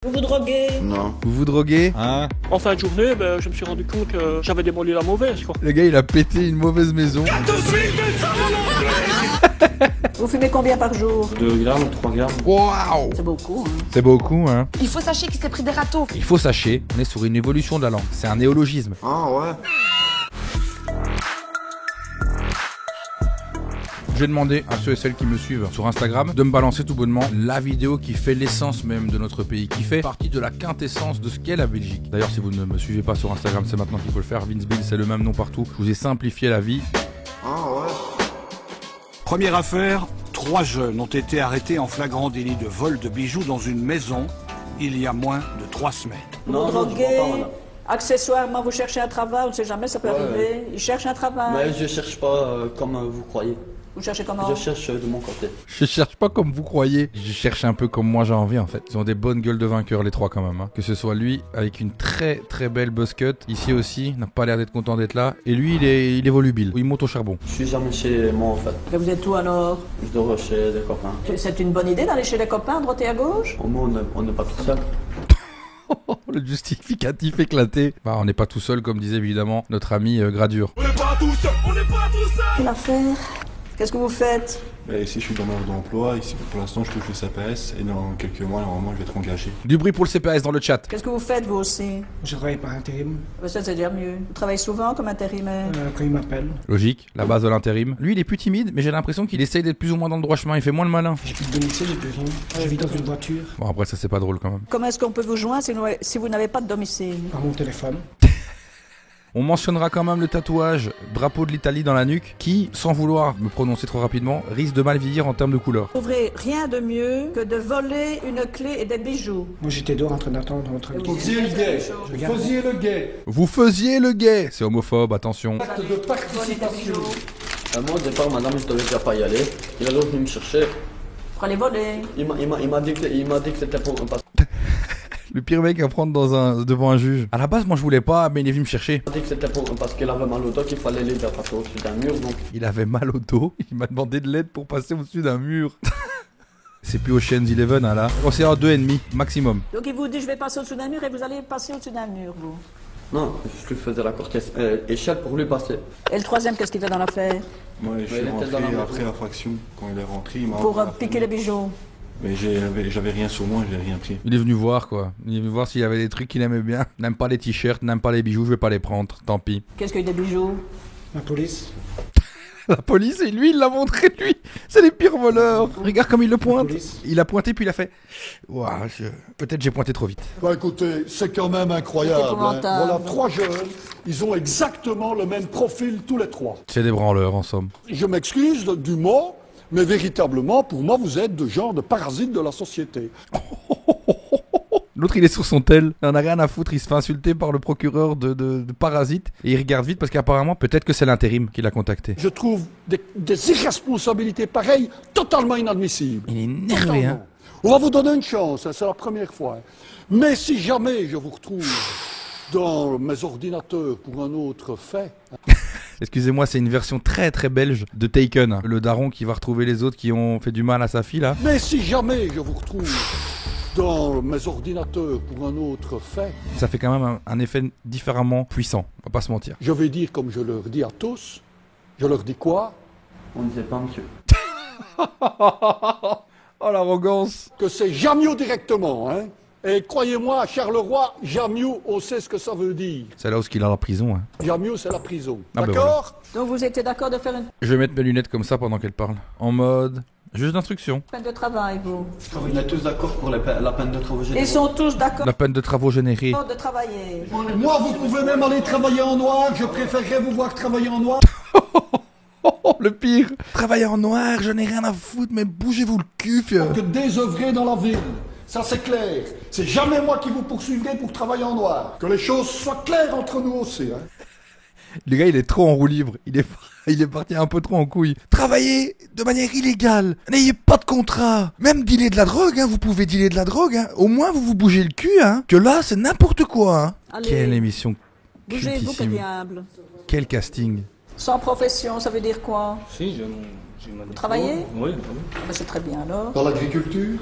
Vous vous droguez? Non. Vous vous droguez? Hein? En fin de journée, je me suis rendu compte que j'avais démoli la mauvaise, quoi. Le gars, il a pété une mauvaise maison. Vous fumez combien par jour? 2 grammes, 3 grammes. Waouh! C'est beaucoup, hein. C'est beaucoup, hein. Il faut sachez qu'il s'est pris des râteaux. Il faut sachez, on est sur une évolution de la langue. C'est un néologisme. Ah ouais. J'ai demandé à ceux et celles qui me suivent sur Instagram de me balancer tout bonnement la vidéo qui fait l'essence même de notre pays, qui fait partie de la quintessence de ce qu'est la Belgique. D'ailleurs, si vous ne me suivez pas sur Instagram, c'est maintenant qu'il faut le faire. Vince Bill, c'est le même nom partout. Je vous ai simplifié la vie. Ah ouais. Première affaire, 3 jeunes ont été arrêtés en flagrant délit de vol de bijoux dans une maison il y a moins de 3 semaines. Vous vous droguez? Accessoirement, vous cherchez un travail, on ne sait jamais, ça peut arriver. Ils cherchent un travail. Mais je cherche pas comme vous croyez. Vous cherchez comment? Je cherche de mon côté. Je cherche pas comme vous croyez. Je cherche un peu comme moi j'ai envie en fait. Ils ont des bonnes gueules de vainqueurs les trois quand même. Hein. Que ce soit lui avec une très très belle buzz cut. Ici aussi, n'a pas l'air d'être content d'être là. Et lui il est volubile. Il monte au charbon. Je suis jamais chez moi en fait. Et vous êtes où alors? Je dors chez des copains. C'est une bonne idée d'aller chez les copains, à droite et à gauche? Au moins on n'est pas tout seul. Le justificatif éclaté. Bah on n'est pas tout seul comme disait évidemment notre ami Gradure. On n'est pas tout seul, on n'est pas tout seul. Quelle affaire? Qu'est-ce que vous faites? Ici, je suis dans l'offre d'emploi. Ici, pour l'instant, je touche le CPS. Et dans quelques mois, normalement, je vais être engagé. Du bruit pour le CPS dans le chat. Qu'est-ce que vous faites vous aussi? Je travaille par intérim. Ça c'est déjà mieux. Vous travaillez souvent comme intérimaire? Quand il m'appelle. Logique, la base de l'intérim. Lui il est plus timide, mais j'ai l'impression qu'il essaye d'être plus ou moins dans le droit chemin. Il fait moins le malin. J'ai plus de domicile, j'ai plus rien. Je vis dans une voiture. Bon après ça c'est pas drôle quand même. Comment est-ce qu'on peut vous joindre si vous n'avez pas de domicile? Par mon téléphone. On mentionnera quand même le tatouage drapeau de l'Italie dans la nuque qui, sans vouloir me prononcer trop rapidement, risque de mal vieillir en termes de couleur. Vous trouverez rien de mieux que de voler une clé et des bijoux. Moi j'étais dehors en train d'attendre votre Vous faisiez le gay. Vous faisiez le gay. Vous faisiez le gay. C'est homophobe, attention. Acte de participation. Moi au départ madame je devais déjà pas y aller. Il a donc venu me chercher. Pour les voler. Il m'a dit que c'était pour un passeport. Le pire mec à prendre devant un juge. À la base moi je voulais pas, mais il est venu me chercher. Il m'a dit que c'était parce qu'il avait mal au dos qu'il fallait l'aider à passer au-dessus d'un mur donc. Il avait mal au dos, il m'a demandé de l'aide pour passer au-dessus d'un mur. C'est plus Ocean's 11 hein, là. Oh, c'est en 2,5 maximum. Donc il vous dit je vais passer au-dessus d'un mur et vous allez passer au-dessus d'un mur vous. Non, je lui faisais la courte échelle pour lui passer. Et le troisième qu'est-ce qu'il fait dans l'affaire? Moi, je suis rentré après la fraction. Quand il est rentré, il m'a... Pour piquer les bijoux. Mais j'avais rien sur moi, j'avais rien pris. Il est venu voir quoi. Il est venu voir s'il y avait des trucs qu'il aimait bien. N'aime pas les t-shirts, n'aime pas les bijoux, je vais pas les prendre, tant pis. Qu'est-ce qu'il y a des bijoux? La police. La police et lui il l'a montré lui. C'est les pires voleurs. Regarde comme il le pointe. Il a pointé puis il a fait. Ouah, peut-être j'ai pointé trop vite. Bah écoutez, c'est quand même incroyable. Hein. Voilà, 3 jeunes, ils ont exactement le même profil tous les 3. C'est des branleurs en somme. Je m'excuse du mot, mais véritablement, pour moi, vous êtes de genre de parasite de la société. L'autre il est sur son tel, il en a rien à foutre, il se fait insulter par le procureur de parasite et il regarde vite parce qu'apparemment peut-être que c'est l'intérim qui l'a contacté. Je trouve des irresponsabilités pareilles totalement inadmissibles. Il est énervé hein. On va vous donner une chance, hein, c'est la première fois. Mais si jamais je vous retrouve dans mes ordinateurs pour un autre fait... Excusez-moi, c'est une version très très belge de Taken. Le daron qui va retrouver les autres qui ont fait du mal à sa fille là. Mais si jamais je vous retrouve dans mes ordinateurs pour un autre fait... Ça fait quand même un effet différemment puissant, on va pas se mentir. Je vais dire comme je leur dis à tous, je leur dis quoi? On ne sait pas monsieur. Oh l'arrogance. Que c'est Jamio directement, hein. Et croyez-moi, à Charleroi, Jamio, on sait ce que ça veut dire. C'est là où il a la prison. Hein. Jamio, c'est la prison. Ah ben d'accord? Donc vous étiez d'accord de faire une Je vais mettre mes lunettes comme ça pendant qu'elle parle. En mode... Juste d'instruction. peine de travail, vous? On est tous d'accord pour la peine de travaux généraux. Ils sont tous d'accord La peine de travaux générés. de travailler. Moi, vous pouvez même aller travailler en noir, je préférerais vous voir travailler en noir. Oh, le pire. Travailler en noir, je n'ai rien à foutre, mais bougez-vous le cul, fieu. Que désœuvrer dans la ville. Ça, c'est clair. C'est jamais moi qui vous poursuivrai pour travailler en noir. Que les choses soient claires entre nous aussi, hein. Le gars, il est trop en roue libre. Il est parti un peu trop en couille. Travaillez de manière illégale. N'ayez pas de contrat. Même dealer de la drogue, hein. Vous pouvez dealer de la drogue, hein. Au moins, vous vous bougez le cul, hein. Que là, c'est n'importe quoi, hein. Allez. Quelle émission Bougez-vous, que cultissime. diable. Quel casting. Sans profession, ça veut dire quoi? Si, j'ai Vous travaillez? Oui. Ah ben, c'est très bien alors. Dans l'agriculture,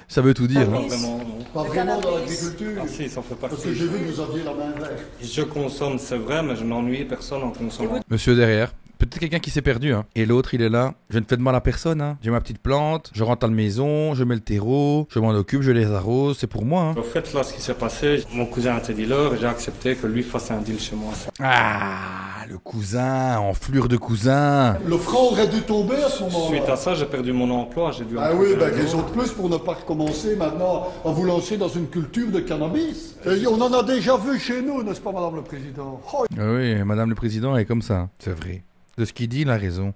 Ça veut tout dire. Pas Hein. Vraiment, non. Pas Le vraiment dans cannabis. l'agriculture. Ah si, ça fait Parce que partie. j'ai vu que vous aviez la main verte. Je consomme, c'est vrai, mais je n'ennuie personne en consommant. Monsieur derrière. Peut-être quelqu'un qui s'est perdu. Hein. Et l'autre, il est là. Je ne fais de mal à personne. Hein. J'ai ma petite plante. Je rentre à la maison. Je mets le terreau. Je m'en occupe. Je les arrose. C'est pour moi. Hein. Au fait, là, ce qui s'est passé, mon cousin était dealer et j'ai accepté que lui fasse un deal chez moi. Ah, le cousin. Enflure de cousin. Le franc aurait dû tomber à ce Suite moment-là. à ça, j'ai perdu mon emploi, j'ai dû... Ah en oui, trouver un raison autre. de plus pour ne pas recommencer maintenant à vous lancer dans une culture de cannabis. Et on en a déjà vu chez nous, n'est-ce pas, Madame le Président? Oh, Ah oui, Madame le Président est comme ça. C'est vrai. De ce qu'il dit, il a raison.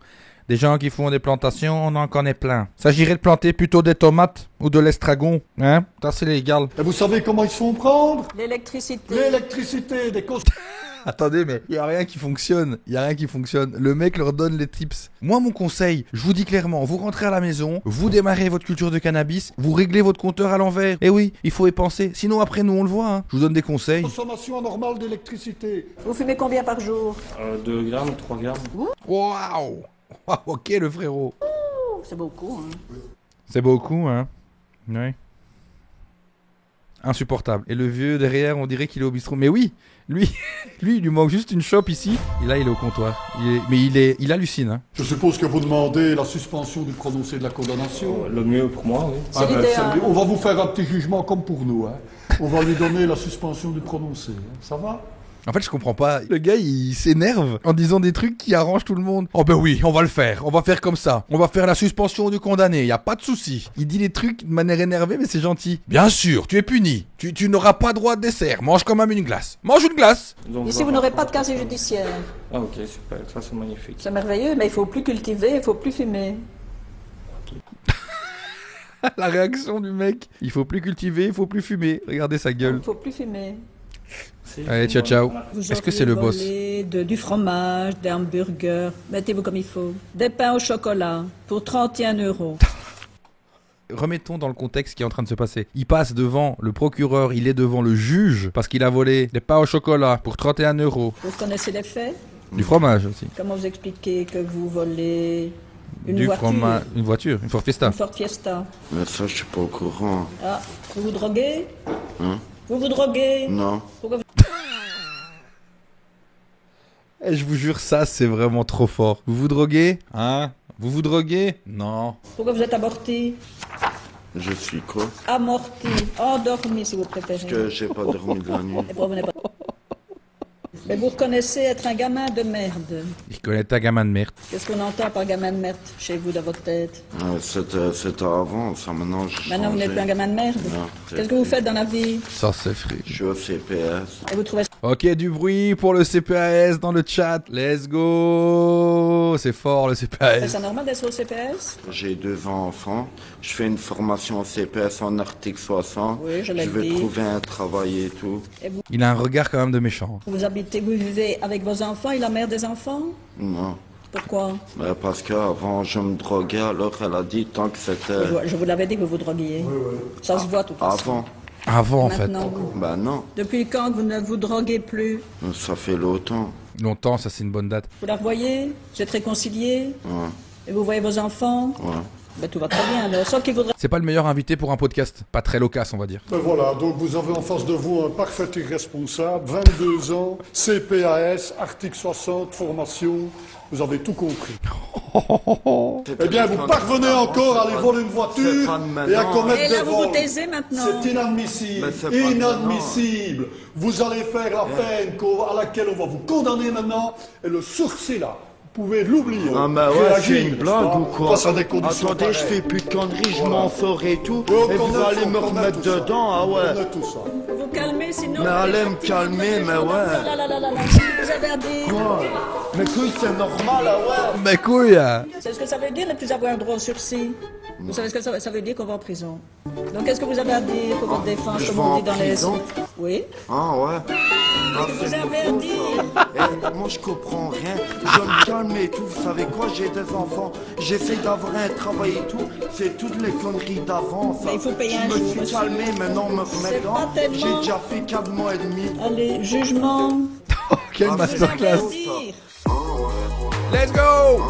Des gens qui font des plantations, on en connaît plein. S'agirait de planter plutôt des tomates ou de l'estragon. Hein? Ça, c'est légal. Et vous savez comment ils se font prendre? L'électricité. L'électricité, des causes. Attendez, mais il n'y a rien qui fonctionne. Il n'y a rien qui fonctionne. Le mec leur donne les tips. Moi, mon conseil, je vous dis clairement, vous rentrez à la maison, vous démarrez votre culture de cannabis, vous réglez votre compteur à l'envers. Eh oui, il faut y penser. Sinon, après, nous, on le voit. Hein. Je vous donne des conseils. Consommation anormale d'électricité. Vous fumez combien par jour? 2 grammes, 3 grammes. Waouh! Waouh, ok, le frérot. Oh, c'est beaucoup. Hein. C'est beaucoup, hein? Oui. Insupportable. Et le vieux derrière, on dirait qu'il est au bistrot. Mais oui, lui, il lui manque juste une chope ici. Et là, il est au comptoir. Il hallucine, hein. Je suppose que vous demandez la suspension du prononcé de la condamnation. Le mieux pour moi, oui. C'est l'idéal. On va vous faire un petit jugement comme pour nous. Hein. On va lui donner la suspension du prononcé. Hein. Ça va? En fait, je comprends pas. Le gars, il s'énerve en disant des trucs qui arrangent tout le monde. Oh ben oui, on va le faire. On va faire comme ça. On va faire la suspension du condamné. Y a pas de souci. Il dit les trucs de manière énervée, mais c'est gentil. Bien sûr, tu es puni. Tu n'auras pas droit de dessert. Mange quand même une glace. Mange une glace. Donc, Ici, vous n'aurez pas de casier judiciaire. Ah ok, super, ça c'est magnifique. C'est merveilleux, mais il faut plus cultiver, il faut plus fumer. La réaction du mec. Il faut plus cultiver, il faut plus fumer. Regardez sa gueule. Il faut plus fumer. Allez, ciao, ciao. Vous Est-ce que c'est le boss? volé du fromage, des hamburgers, mettez-vous comme il faut. Des pains au chocolat pour 31 €. Remettons dans le contexte qui est en train de se passer. Il passe devant le procureur, il est devant le juge parce qu'il a volé des pains au chocolat pour 31 €. Vous connaissez les faits? Du fromage aussi. Comment vous expliquez que vous volez une Du voiture? fromage, une voiture, une Ford Fiesta. Une Ford Fiesta. Mais ça, je suis pas au courant. Ah, vous vous droguez? Hein? Vous vous droguez? Non. Pourquoi vous... Et je vous jure, ça c'est vraiment trop fort. Vous vous droguez? Hein? Vous vous droguez? Non. Pourquoi vous êtes aborti? Je suis quoi? Amorti, endormi si vous préférez. Parce que j'ai pas dormi de la nuit. Et pourquoi vous n'êtes pas... Mais vous reconnaissez être un gamin de merde. Il connaît ta gamin de merde. Qu'est-ce qu'on entend par gamin de merde chez vous dans votre tête? C'était avant, ça maintenant je Maintenant vous n'êtes plus un gamin de merde. Non, Qu'est-ce que vous faites dans la vie? Ça c'est frais. Je suis au CPS. Et vous trouvez Ok, du bruit pour le CPAS dans le chat. Let's go. C'est fort le CPAS. ça normal d'être au CPS? J'ai 2 enfants. Je fais une formation au CPS en article 60. Oui, je l'ai vais dit. trouver un travail et tout. Il a un regard quand même de méchant. Vous vivez avec vos enfants et la mère des enfants? Non. Pourquoi? Parce qu'avant je me droguais, alors elle a dit tant que c'était... Je vous l'avais dit que vous vous droguiez. Ça se voit tout à Avant. Avant en fait. Maintenant, Ben non, depuis quand vous ne vous droguez plus? ça fait longtemps. Longtemps, ça c'est une bonne date. Vous la revoyez? Vous êtes réconciliés? Ouais, Et vous voyez vos enfants? ouais. Ben, tout va très bien alors. Sauf qu'il faudrait... C'est pas le meilleur invité pour un podcast. Pas très loquace, on va dire. Ben voilà, donc vous avez en face de vous un parfait irresponsable, 22 ans, CPAS, article 60, formation, vous avez tout compris. Eh bien, vous parvenez encore à aller voler une voiture et à commettre Et des là, vous vous vols. taisez maintenant. C'est inadmissible, Mais c'est pas inadmissible. Vous allez faire la peine à laquelle on va vous condamner maintenant, et le sursis là, vous pouvez l'oublier. Ah mais ouais, Réagir, c'est une n'est-ce blague pas, ou quoi? face à des conditions Attendez, je pareilles. fais plus de conneries, je Voilà. m'en ferai et tout. On Et vous connaît- allez on me connaît remettre tout ça. dedans, ah On ouais. connaît tout ça. Vous vous calmez, sinon... Mais allez me calmer, mais ouais. Là, là, là, là, là. Vous avez à dire... Quoi? Mais couille, c'est normal, ah ouais. Mais couille. C'est ce que ça veut dire, ne plus avoir droit au sursis. Vous savez ce que ça veut dire qu'on va en prison. Donc, qu'est-ce que vous avez à dire pour votre défense, Je comme vais on en dit dans les... prison? Oui. Ah ouais. Ah, Vous c'est avez à beaucoup, dire. ça. Eh, moi je comprends rien, je me calme et tout, vous savez quoi, j'ai des enfants, j'essaie d'avoir un travail et tout, c'est toutes les conneries d'avant ça. Mais il faut payer un Je me jour, suis monsieur. calmé, maintenant me C'est remettre pas dedans, tellement- j'ai déjà fait 4 mois et demi. Allez, jugement. Quelle Ah, Vous avez à masterclass. dire. Let's go.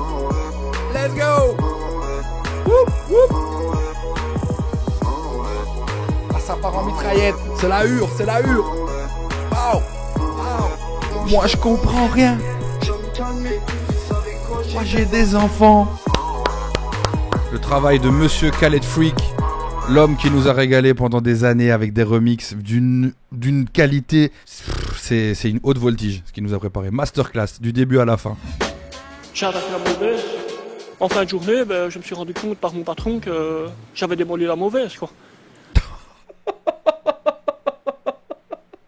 Let's go. Ah, ça part en mitraillette. C'est la hure, c'est la hure. Wow. Moi, je comprends rien. Moi, j'ai des enfants. Le travail de Monsieur Khaled Freak, l'homme qui nous a régalé pendant des années avec des remixes d'une qualité, c'est une haute voltige ce qu'il nous a préparé. Masterclass du début à la fin. J'ai attaqué la mauvaise. En fin de journée, je me suis rendu compte par mon patron que j'avais démoli la mauvaise, quoi.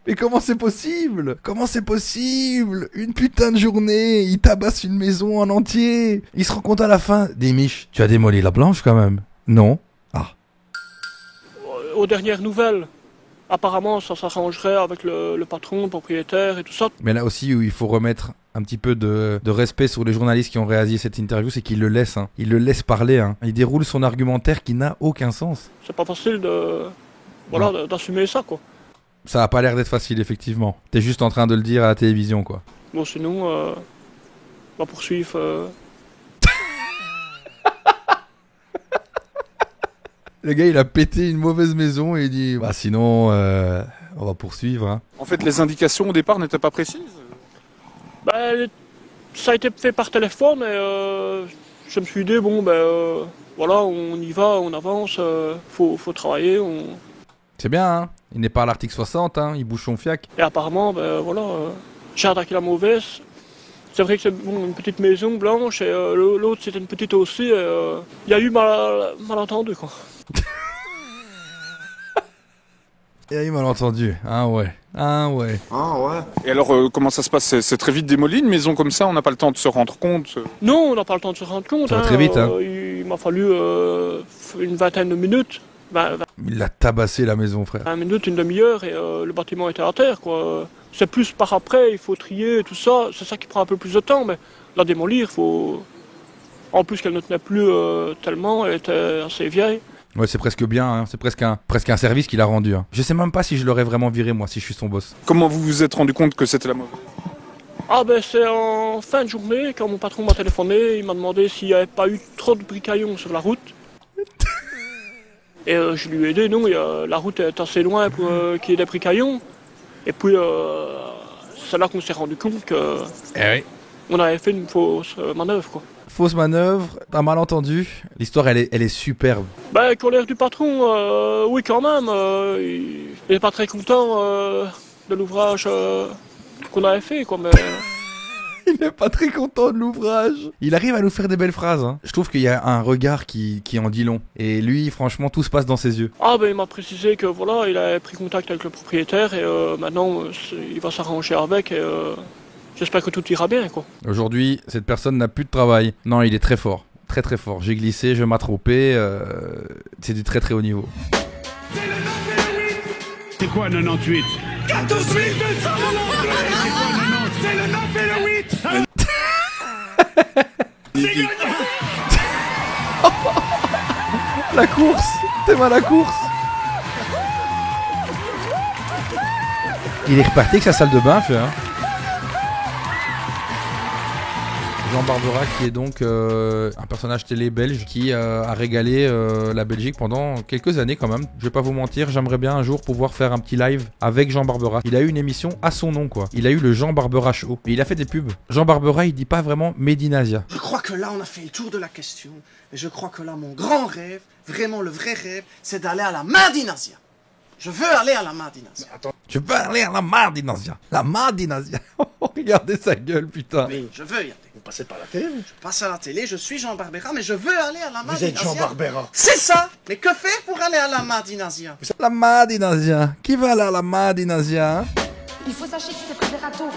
Mais comment c'est possible? Comment c'est possible? Une putain de journée, il tabasse une maison en entier. Il se rend compte à la fin. Demiche, tu as démoli la blanche quand même? Non? Ah. Aux dernières nouvelles, apparemment ça s'arrangerait avec le patron, le propriétaire et tout ça. Mais là aussi où il faut remettre un petit peu de respect sur les journalistes qui ont réalisé cette interview, c'est qu'il le laisse. Hein. Il le laisse parler. Hein. Il déroule son argumentaire qui n'a aucun sens. C'est pas facile d'assumer ça, quoi. Ça a pas l'air d'être facile, effectivement. T'es juste en train de le dire à la télévision, quoi. Bon, sinon, on va poursuivre. Le gars, il a pété une mauvaise maison et il dit bah sinon, on va poursuivre. Hein. En fait, les indications au départ n'étaient pas précises. Ça a été fait par téléphone et je me suis dit bon voilà, on y va, on avance, faut travailler. C'est bien, hein. Il n'est pas à l'article 60, hein. Il bouge son fiac. Et apparemment, j'ai attaqué la mauvaise. C'est vrai que c'est une petite maison blanche et l'autre c'était une petite aussi. Il y a eu malentendu, quoi. Il y a eu malentendu, ah ouais. Ah ouais. Ah ouais. Et alors, comment ça se passe? C'est très vite démoli une maison comme ça? On n'a pas le temps de se rendre compte? Non, on n'a pas le temps de se rendre compte. Ça va très vite, hein. Il m'a fallu une vingtaine de minutes. Il a tabassé la maison, frère. 20 minutes, une demi-heure et le bâtiment était à terre, quoi. C'est plus par après, il faut trier, tout ça. C'est ça qui prend un peu plus de temps, mais la démolir, il faut... En plus qu'elle ne tenait plus tellement, elle était assez vieille. Ouais, c'est presque bien, hein. C'est presque un service qu'il a rendu. Hein. Je sais même pas si je l'aurais vraiment viré, moi, si je suis son boss. Comment vous vous êtes rendu compte que c'était la mauvaise? Ah c'est en fin de journée, quand mon patron m'a téléphoné, il m'a demandé s'il n'y avait pas eu trop de bricaillons sur la route. Et je lui ai dit non, la route est assez loin pour qu'il y ait des bricaillons. Et puis c'est là qu'on s'est rendu compte que on avait fait une fausse manœuvre, quoi. Fausse manœuvre, t'as mal entendu. L'histoire elle est superbe. Colère du patron, oui quand même. Il n'est pas très content de l'ouvrage qu'on avait fait, quoi, mais... Il n'est pas très content de l'ouvrage. Il arrive à nous faire des belles phrases. Hein. Je trouve qu'il y a un regard qui en dit long. Et lui, franchement, tout se passe dans ses yeux. Il m'a précisé que voilà, il a pris contact avec le propriétaire et maintenant il va s'arranger avec et j'espère que tout ira bien, quoi. Aujourd'hui, cette personne n'a plus de travail. Non, il est très fort. Très très fort. J'ai glissé, je m'ai trompé. C'est du très très haut niveau. C'est quoi 98? 14 8 200 c'est le 9 et le 8. La course. T'aimes à la course. Il est reparti avec sa salle de bain, fait, hein. Jean Barbera qui est donc un personnage télé belge qui a régalé la Belgique pendant quelques années quand même. Je vais pas vous mentir, j'aimerais bien un jour pouvoir faire un petit live avec Jean Barbera. Il a eu une émission à son nom, quoi. Il a eu le Jean Barbera Show. Et il a fait des pubs. Jean Barbera, il dit pas vraiment Made in Asia. Je crois que là on a fait le tour de la question. Et je crois que là mon grand rêve, vraiment le vrai rêve, c'est d'aller à la Made in Asia. Je veux aller à la Made in Asia. Je veux aller à la Made in Asia. La Made in Asia. Regardez sa gueule, putain. Oui, je veux y aller. Vous passez par la télé, vous? Je passe à la télé, je suis Jean Barbera, mais je veux aller à la Made in Asia. Vous êtes Jean Barbera. C'est ça. Mais que faire pour aller à la Made in Asia? La Made in Asia. Qui va aller à la Made in Asia, hein? Il faut sachez que c'est préfératoire.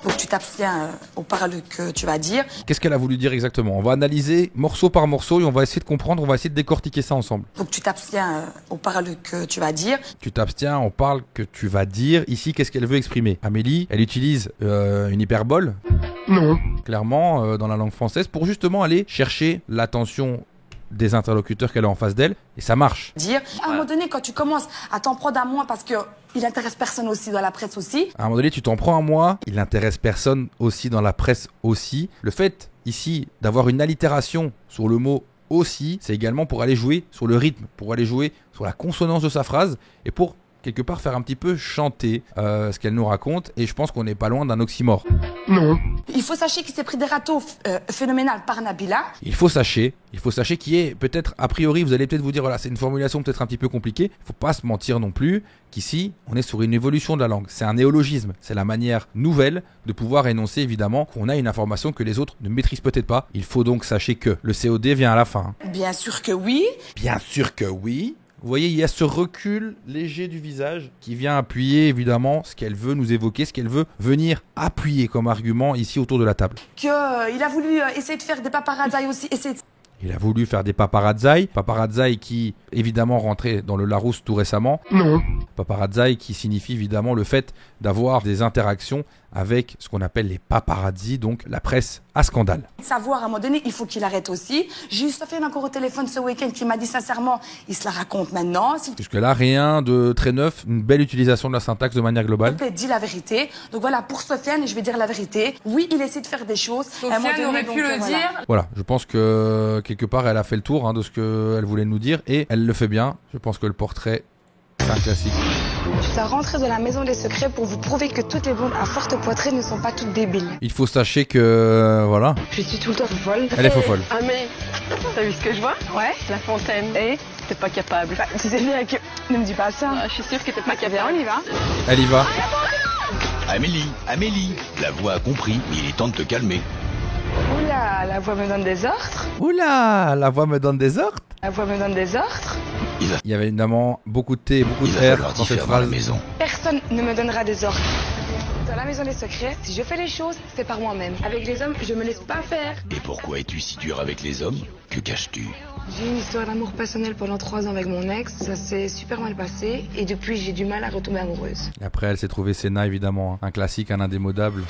Donc tu t'abstiens aux paroles que tu vas dire. Qu'est-ce qu'elle a voulu dire exactement? On va analyser morceau par morceau et on va essayer de comprendre, on va essayer de décortiquer ça ensemble. Donc tu t'abstiens aux paroles que tu vas dire. Tu t'abstiens, on parle que tu vas dire. Ici, qu'est-ce qu'elle veut exprimer? Amélie, elle utilise une hyperbole. Non. Clairement, dans la langue française, pour justement aller chercher l'attention des interlocuteurs qu'elle a en face d'elle, et ça marche. Dire, à un moment donné, quand tu commences à t'en prendre à moi, parce que il intéresse personne aussi dans la presse aussi. À un moment donné, tu t'en prends à moi, il intéresse personne aussi dans la presse aussi. Le fait, ici, d'avoir une allitération sur le mot aussi, c'est également pour aller jouer sur le rythme, pour aller jouer sur la consonance de sa phrase et pour quelque part faire un petit peu chanter ce qu'elle nous raconte, et je pense qu'on n'est pas loin d'un oxymore. Non. Il faut sachez qu'il s'est pris des râteaux phénoménales par Nabila. Il faut sachez qu'il est peut-être, a priori, vous allez peut-être vous dire, voilà, c'est une formulation peut-être un petit peu compliquée, il faut pas se mentir non plus, qu'ici, on est sur une évolution de la langue, c'est un néologisme, c'est la manière nouvelle de pouvoir énoncer évidemment qu'on a une information que les autres ne maîtrisent peut-être pas. Il faut donc sachez que le COD vient à la fin. Bien sûr que oui. Bien sûr que oui. Vous voyez, il y a ce recul léger du visage qui vient appuyer évidemment ce qu'elle veut nous évoquer, ce qu'elle veut venir appuyer comme argument ici autour de la table. Il a voulu essayer de faire des paparazzai aussi. Il a voulu faire des paparazzai qui évidemment rentraient dans le Larousse tout récemment. Non. Paparazzai qui signifie évidemment le fait d'avoir des interactions avec ce qu'on appelle les paparazzi, donc la presse à scandale. Savoir à un moment donné, il faut qu'il arrête aussi. J'ai eu Sofiane encore au téléphone ce week-end qui m'a dit sincèrement, il se la raconte maintenant. Jusque-là, rien de très neuf, une belle utilisation de la syntaxe de manière globale. Il dit la vérité. Donc voilà, pour Sofiane, je vais dire la vérité. Oui, il essaie de faire des choses. Sofiane aurait pu le dire. Voilà, je pense que quelque part, elle a fait le tour de ce qu'elle voulait nous dire et elle le fait bien. Je pense que le portrait, c'est un classique. Je dois rentrer dans la maison des secrets pour vous prouver que toutes les blondes à forte poitrine ne sont pas toutes débiles. Il faut sachez que, voilà. Je suis tout le temps folle. Elle est folle. Ah mais, t'as vu ce que je vois? Ouais. La fontaine. Et t'es pas capable. Bah, tu sais bien que... Ne me dis pas ça. Je suis sûre que t'es pas capable. On y va. Elle y va. Amélie, la voix a compris, mais il est temps de te calmer. Oula, la voix me donne des ordres. Oula, la voix me donne des ordres. La voix me donne des ordres. Il y avait évidemment beaucoup de T et beaucoup de R dans cette phrase. Personne ne me donnera des ordres. Dans la maison des secrets, si je fais les choses, c'est par moi-même. Avec les hommes, je me laisse pas faire. Et pourquoi es-tu si dur avec les hommes? Que caches-tu? J'ai eu une histoire d'amour passionnel pendant 3 ans avec mon ex. Ça s'est super mal passé. Et depuis, j'ai du mal à retomber amoureuse. Et après, elle s'est trouvée Senna, évidemment. Un classique, un indémodable.